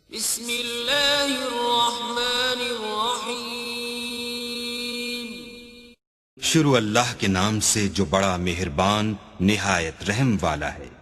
बिस्मिल्लाहिर्रहमानिर्रहीम। शुरू अल्लाह के नाम से जो बड़ा मेहरबान निहायत रहम वाला है।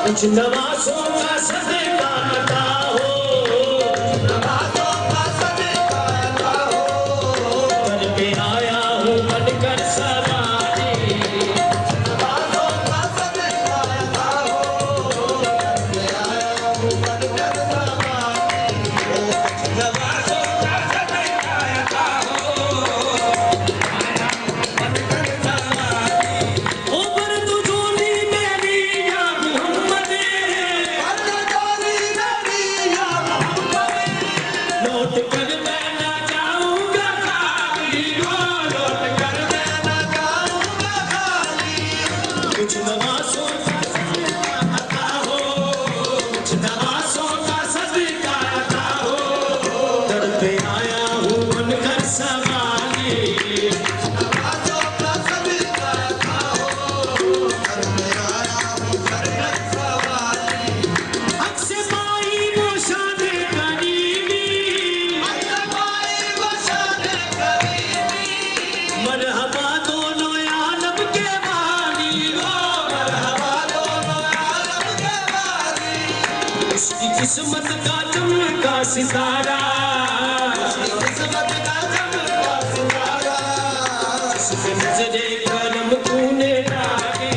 कुछ नवाज़ों का सदका अता हो, नवाज़ों का सदका अता हो। घर पे आया हूँ बनकर सवारी, नवाज़ों का सदका अता हो। घर पे आया हूँ बनकर सवारी, कुछ नवाज़ों का सदका अता हो, आया हूँ बनकर सवारी। ओ बरदू झोली मेरी या मोहम्मद, लौट कर मैं ना जाऊंगा खाली, लौट कर मैं ना जाऊंगा खाली। कुछ नवाज़ों का सदका अता हो, कुछ नवाज़ों का सदका अता हो। दर पे आया हूँ बनकर सवारी, नवाज़ों का सदका अता हो। दर पे आया हूँ बनकर सवारी। हक से पाई वो शान करीमी, मरहबा दोनों आलम के वाली, मरहबा दोनों आलम के वाली। उसकी किस्मत का चमका सितारा, उसकी किस्मत का चमका सितारा। जिसमें नजरे करम तूने डाली,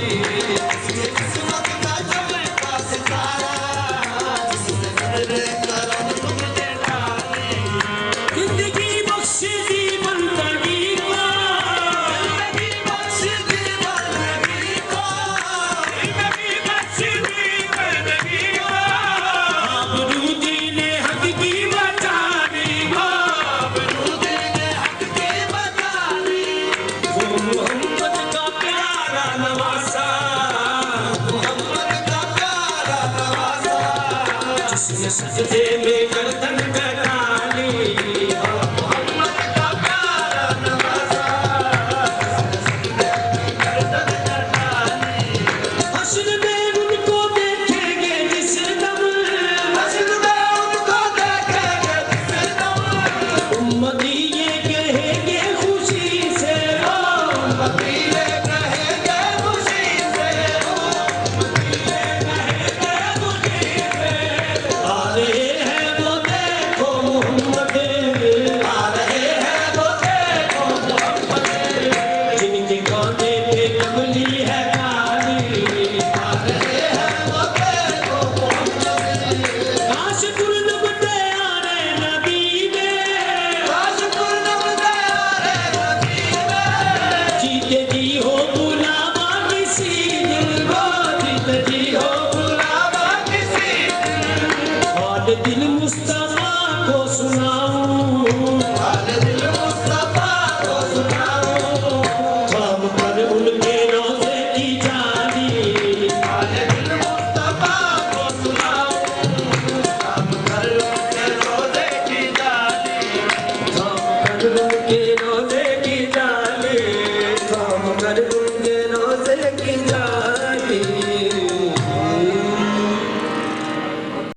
उसकी किस्मत का चमका सितारा। जिसमें नजरे करम तूने डाली। जिंदगी बख्श दी बंदगी को, जिंदगी बख्श दी बंदगी को, जिंदगी बख्श दी बंदगी को। आबरू दीने हक की बचानी को, आबरू दीने हक की बचानी। वो मोहम्मद का प्यारा नवासा, मोहम्मद का प्यारा नवासा। जिसने सजदे में गर्दन कटाली, मोहम्मद का प्यारा नवासा। गर्दन कटाली। हश्र में उनको देखेंगे जिस दम, हश्र में उनको देखेंगे जिस दम। उम्मती ये कहेंगे खुशी से, उम्मती ये कहेंगे खुशी से, उम्मती ये कहेंगे खुशी से। आ रहे हैं वो देखो मोहम्मद, आ रहे हैं वो देखो मोहम्मद। जिनके कांधे पे कमली है काली, आ रहे हैं वो देखो मोहम्मद। काश कुर्नब तैयारे नबी में, काश कुर्नब तैयारे नबी में। जीते जी हो बुलावा किसी दिल को, जीते जी हो बुलावा किसी दिल। और दिल मुस्ता